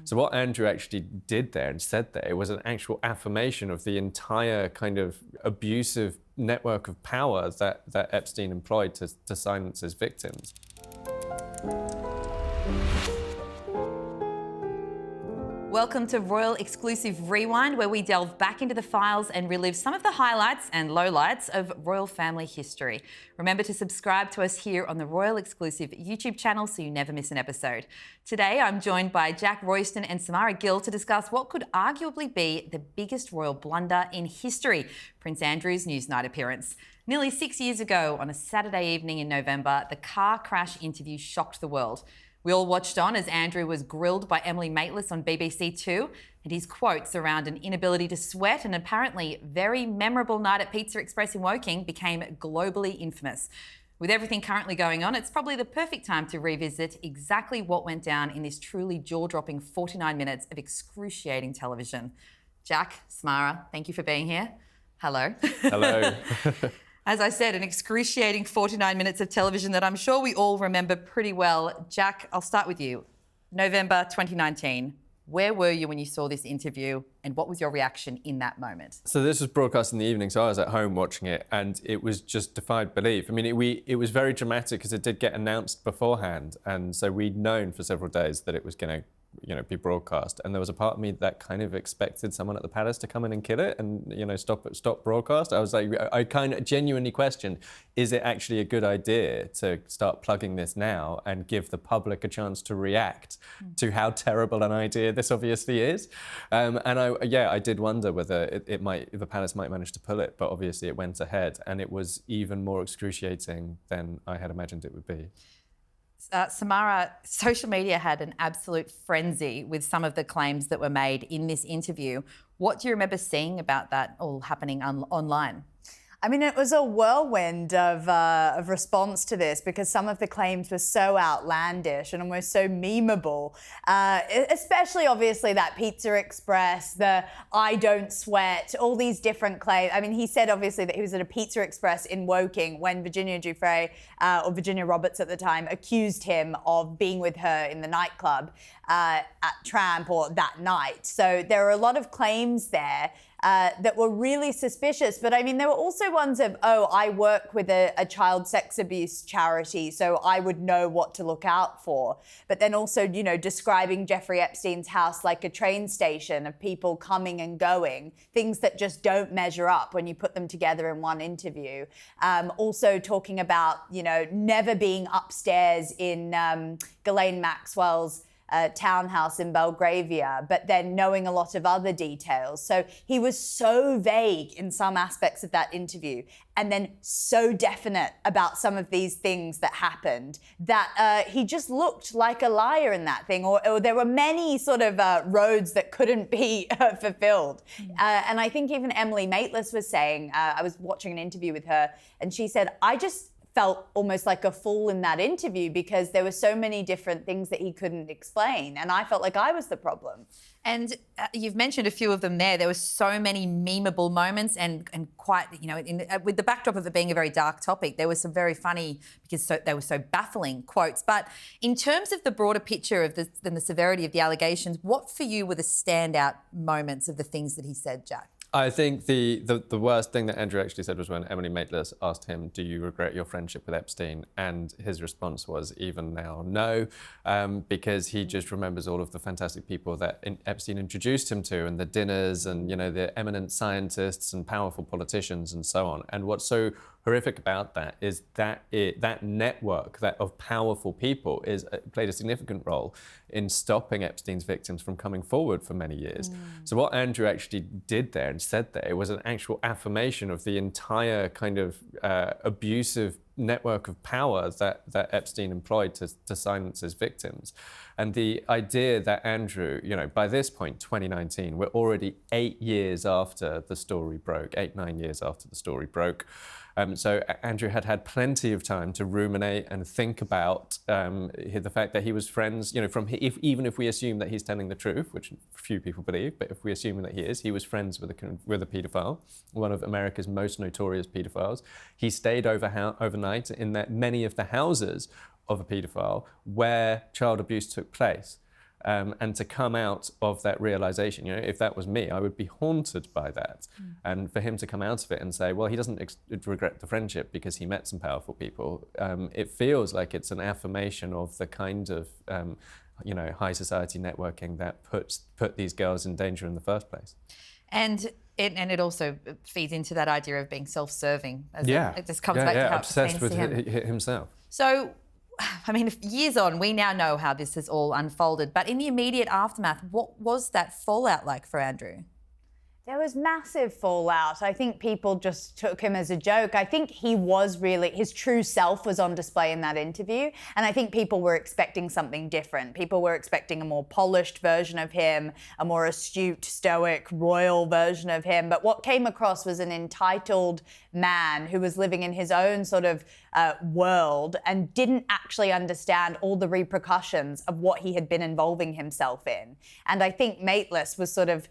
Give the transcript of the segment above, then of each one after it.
So what Andrew actually did there and said there, it was an actual affirmation of the entire kind of abusive network of power that Epstein employed to silence his victims. Welcome to Royal Exclusive Rewind, where we delve back into the files and relive some of the highlights and lowlights of royal family history. Remember to subscribe to us here on the Royal Exclusive YouTube channel so you never miss an episode. Today, I'm joined by Jack Royston and Samara Gill to discuss what could arguably be the biggest royal blunder in history, Prince Andrew's Newsnight appearance. Nearly 6 years ago, on a Saturday evening in November, the car crash interview shocked the world. We all watched on as Andrew was grilled by Emily Maitlis on BBC Two, and his quotes around an inability to sweat and apparently very memorable night at Pizza Express in Woking became globally infamous. With everything currently going on, it's probably the perfect time to revisit exactly what went down in this truly jaw-dropping 49 minutes of excruciating television. Jack, Samara, thank you for being here. Hello. Hello. As I said, an excruciating 49 minutes of television that I'm sure we all remember pretty well. Jack, I'll start with you. November 2019. Where were you when you saw this interview, and what was your reaction in that moment? So this was broadcast in the evening, so I was at home watching it, and it was just defied belief. I mean, it was very dramatic because it did get announced beforehand, and so we'd known for several days that it was going to be broadcast, and there was a part of me that kind of expected someone at the palace to come in and kill it and stop broadcast. I was like, I kind of genuinely questioned, is it actually a good idea to start plugging this now and give the public a chance to react to how terrible an idea this obviously is? And I did wonder whether the palace might manage to pull it, but obviously it went ahead, and it was even more excruciating than I had imagined it would be. Samara, social media had an absolute frenzy with some of the claims that were made in this interview. What do you remember seeing about that all happening online? I mean, it was a whirlwind of response to this because some of the claims were so outlandish and almost so memeable, especially obviously that Pizza Express, the I don't sweat, all these different claims. I mean, he said obviously that he was at a Pizza Express in Woking when Virginia Giuffre, or Virginia Roberts at the time, accused him of being with her in the nightclub at Tramp or that night. So there are a lot of claims there that were really suspicious. But I mean, there were also ones of, I work with a child sex abuse charity, so I would know what to look out for. But then also, describing Jeffrey Epstein's house like a train station of people coming and going, things that just don't measure up when you put them together in one interview. Also talking about, never being upstairs in Ghislaine Maxwell's townhouse in Belgravia, but then knowing a lot of other details. So he was so vague in some aspects of that interview and then so definite about some of these things that happened that he just looked like a liar in that thing, or there were many sort of roads that couldn't be fulfilled. And I think even Emily Maitlis was saying, I was watching an interview with her, and she said, I just felt almost like a fool in that interview because there were so many different things that he couldn't explain, and I felt like I was the problem. And you've mentioned a few of them there. There were so many memeable moments and quite, with the backdrop of it being a very dark topic, there was some very funny, because they were so baffling quotes. But in terms of the broader picture of the severity of the allegations, what for you were the standout moments of the things that he said, Jack? I think the worst thing that Andrew actually said was when Emily Maitlis asked him, do you regret your friendship with Epstein? And his response was, even now, no, because he just remembers all of the fantastic people that Epstein introduced him to, and the dinners and, the eminent scientists and powerful politicians and so on. And what's so horrific about that is that that network of powerful people played a significant role in stopping Epstein's victims from coming forward for many years. So what Andrew actually did there and said there, it was an actual affirmation of the entire kind of abusive network of power that Epstein employed to silence his victims. And the idea that Andrew, by this point, 2019, we're already 8 years after the story broke, 9 years after the story broke. So Andrew had plenty of time to ruminate and think about the fact that he was friends, even if we assume that he's telling the truth, which few people believe, but if we assume that he was friends with a paedophile, one of America's most notorious paedophiles. He stayed overnight in many of the houses of a paedophile where child abuse took place. and to come out of that realization. If that was me, I would be haunted by that. And for him to come out of it and say, well, he doesn't regret the friendship because he met some powerful people, it feels like it's an affirmation of the kind of high society networking that put these girls in danger in the first place. And it also feeds into that idea of being self-serving. It just comes back to how obsessed it with seems to him. himself. So, I mean, years on, we now know how this has all unfolded. But in the immediate aftermath, what was that fallout like for Andrew? There was massive fallout. I think people just took him as a joke. I think he was really, his true self was on display in that interview. And I think people were expecting something different. People were expecting a more polished version of him, a more astute, stoic, royal version of him. But what came across was an entitled man who was living in his own sort of world and didn't actually understand all the repercussions of what he had been involving himself in. And I think Maitlis was sort of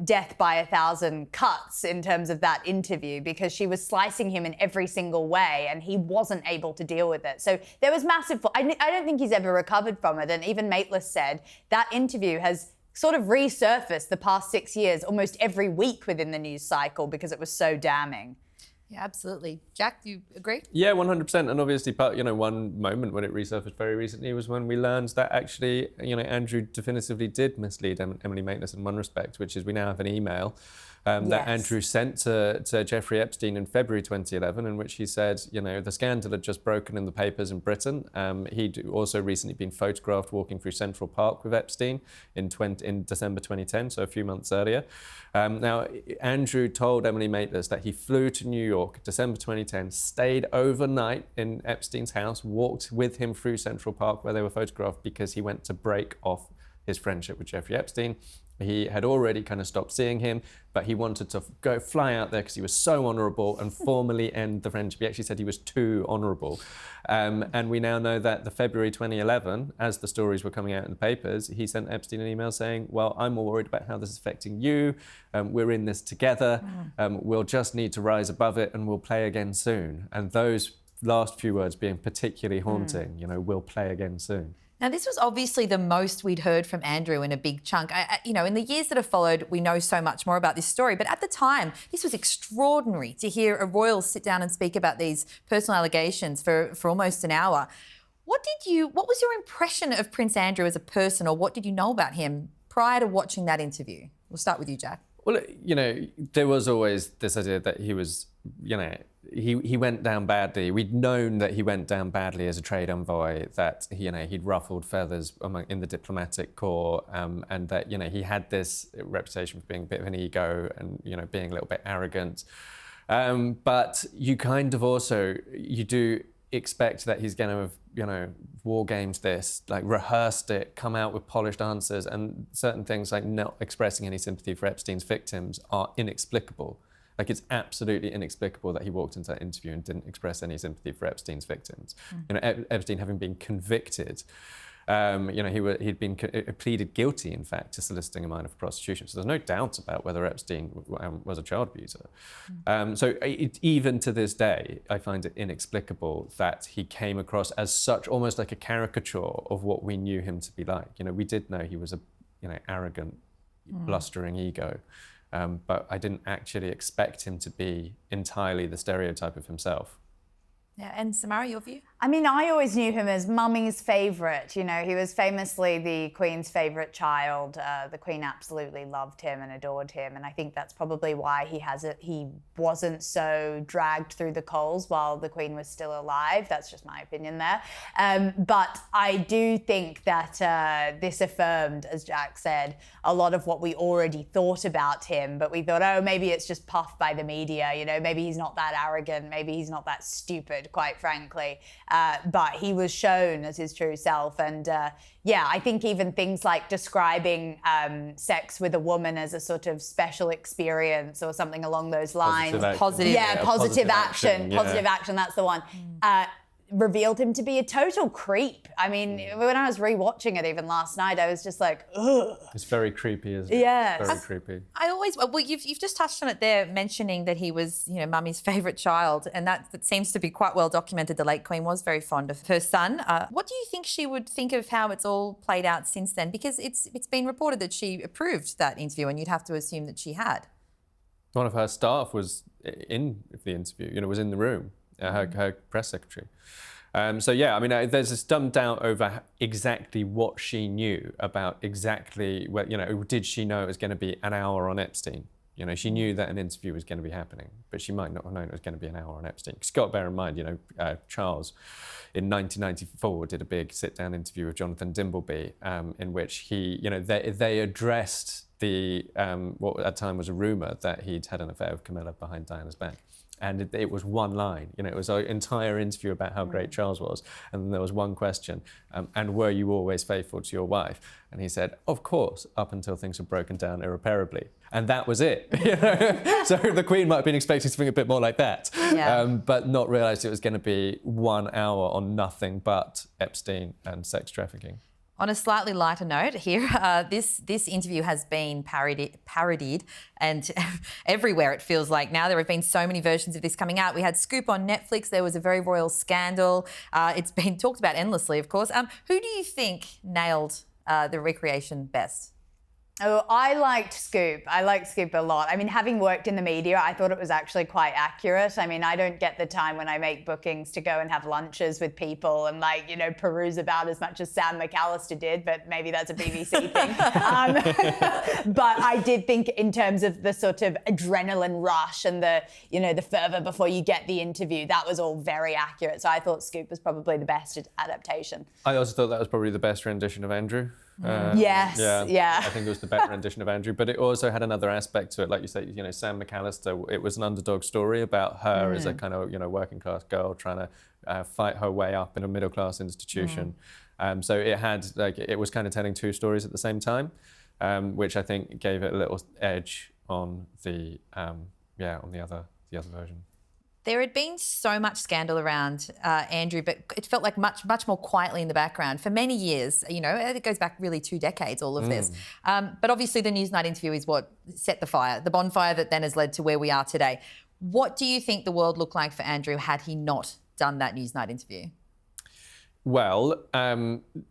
death by 1,000 cuts in terms of that interview, because she was slicing him in every single way and he wasn't able to deal with it. So there was massive, I don't think he's ever recovered from it. And even Maitlis said that interview has sort of resurfaced the past 6 years almost every week within the news cycle because it was so damning. Yeah, absolutely. Jack, do you agree? Yeah, 100%. And obviously, one moment when it resurfaced very recently was when we learned that actually, Andrew definitively did mislead Emily Maitlis in one respect, which is we now have an email that Andrew sent to Jeffrey Epstein in February 2011, in which he said, the scandal had just broken in the papers in Britain. He'd also recently been photographed walking through Central Park with Epstein in December 2010, so a few months earlier. Now, Andrew told Emily Maitlis that he flew to New York, December 2010, stayed overnight in Epstein's house, walked with him through Central Park where they were photographed because he went to break off his friendship with Jeffrey Epstein. He had already kind of stopped seeing him, but he wanted to fly out there because he was so honourable and formally end the friendship. He actually said he was too honourable. And we now know that the February 2011, as the stories were coming out in the papers, he sent Epstein an email saying, well, I'm more worried about how this is affecting you. We're in this together. We'll just need to rise above it and we'll play again soon. And those last few words being particularly haunting, we'll play again soon. Now, this was obviously the most we'd heard from Andrew in a big chunk. In the years that have followed, we know so much more about this story. But at the time, this was extraordinary to hear a royal sit down and speak about these personal allegations for almost an hour. What was your impression of Prince Andrew as a person, or what did you know about him prior to watching that interview? We'll start with you, Jack. Well, there was always this idea that he was, he went down badly. We'd known that he went down badly as a trade envoy, that he'd ruffled feathers in the diplomatic corps, and that he had this reputation for being a bit of an ego and being a little bit arrogant. But you kind of also you do expect that he's going to have war games this, like rehearsed it, come out with polished answers, and certain things like not expressing any sympathy for Epstein's victims are inexplicable. Like, it's absolutely inexplicable that he walked into that interview and didn't express any sympathy for Epstein's victims. Epstein having been convicted, he'd been pleaded guilty, in fact, to soliciting a minor for prostitution. So there's no doubt about whether Epstein was a child abuser. Even to this day, I find it inexplicable that he came across as such, almost like a caricature of what we knew him to be like. We did know he was a, arrogant, blustering ego. But I didn't actually expect him to be entirely the stereotype of himself. Yeah, and Samara, your view? I mean, I always knew him as Mummy's favourite. He was famously the Queen's favourite child. The Queen absolutely loved him and adored him, and I think that's probably why he wasn't so dragged through the coals while the Queen was still alive. That's just my opinion there. But I do think that this affirmed, as Jack said, a lot of what we already thought about him, but we thought, oh, maybe it's just puffed by the media, maybe he's not that arrogant, maybe he's not that stupid, quite frankly. But he was shown as his true self. And I think even things like describing sex with a woman as a sort of special experience or something along those lines. Positive action, that's the one. revealed him to be a total creep. I mean, when I was rewatching it even last night, I was just like, ugh. It's very creepy, isn't it? Yes. Very creepy. I always, well, you've just touched on it there, mentioning that he was, Mummy's favourite child, and that seems to be quite well documented. The late Queen was very fond of her son. What do you think she would think of how it's all played out since then? Because it's been reported that she approved that interview, and you'd have to assume that she had. One of her staff was in the interview, was in the room, her press secretary. So yeah, I mean, there's this dumb doubt over exactly what she knew about exactly did she know it was going to be an hour on Epstein? She knew that an interview was going to be happening, but she might not have known it was going to be an hour on Epstein. Because you've got to bear in mind, Charles in 1994 did a big sit-down interview with Jonathan Dimbleby, in which they addressed the what at the time was a rumour that he'd had an affair with Camilla behind Diana's back. And it was one line, it was an entire interview about how great Charles was. And then there was one question, and were you always faithful to your wife? And he said, of course, up until things had broken down irreparably. And that was it. So the Queen might have been expecting something a bit more like that, but not realised it was going to be 1 hour on nothing but Epstein and sex trafficking. On a slightly lighter note here, this interview has been parodied and everywhere it feels like now. There have been so many versions of this coming out. We had Scoop on Netflix. There was a very royal scandal. It's been talked about endlessly, of course. Who do you think nailed the recreation best? Oh, I liked Scoop. I liked Scoop a lot. I mean, having worked in the media, I thought it was actually quite accurate. I mean, I don't get the time when I make bookings to go and have lunches with people and peruse about as much as Sam McAllister did, but maybe that's a BBC thing. But I did think in terms of the sort of adrenaline rush and the fervor before you get the interview, that was all very accurate. So I thought Scoop was probably the best adaptation. I also thought that was probably the best rendition of Andrew. Yes, yeah. I think it was the better rendition of Andrew, but it also had another aspect to it. Like you say, Sam McAllister, it was an underdog story about her as a kind of, working class girl trying to fight her way up in a middle class institution. So it was kind of telling two stories at the same time, which I think gave it a little edge on the other version. There had been so much scandal around Andrew, but it felt like much more quietly in the background for many years. It goes back really 2 decades, all of this. But obviously the Newsnight interview is what set the bonfire that then has led to where we are today. What do you think the world looked like for Andrew had he not done that Newsnight interview? Well,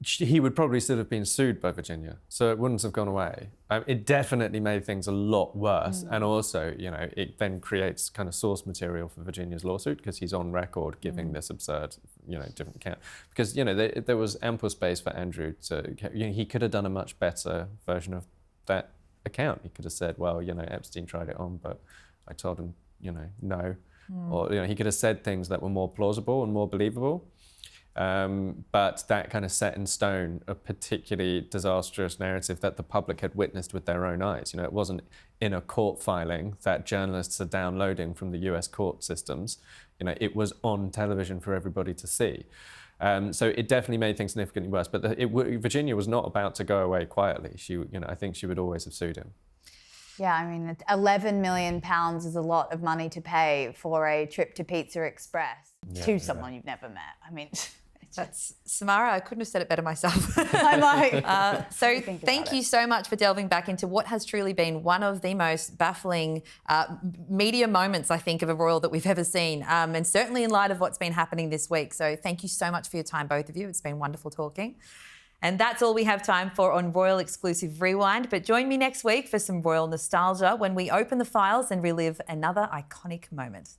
he would probably still have been sued by Virginia, so it wouldn't have gone away. It definitely made things a lot worse, and also, it then creates kind of source material for Virginia's lawsuit because he's on record giving this absurd, different account. Because there was ample space for Andrew to, he could have done a much better version of that account. He could have said, well, Epstein tried it on, but I told him, no, or he could have said things that were more plausible and more believable. But that kind of set in stone a particularly disastrous narrative that the public had witnessed with their own eyes. It wasn't in a court filing that journalists are downloading from the US court systems. It was on television for everybody to see. So it definitely made things significantly worse. But Virginia was not about to go away quietly. I think she would always have sued him. Yeah, I mean, £11 million is a lot of money to pay for a trip to Pizza Express to someone you've never met. I mean... That's Samara. I couldn't have said it better myself. I might. So thank you so much for delving back into what has truly been one of the most baffling media moments, I think, of a royal that we've ever seen, and certainly in light of what's been happening this week. So thank you so much for your time, both of you. It's been wonderful talking. And that's all we have time for on Royal Exclusive Rewind. But join me next week for some royal nostalgia when we open the files and relive another iconic moment.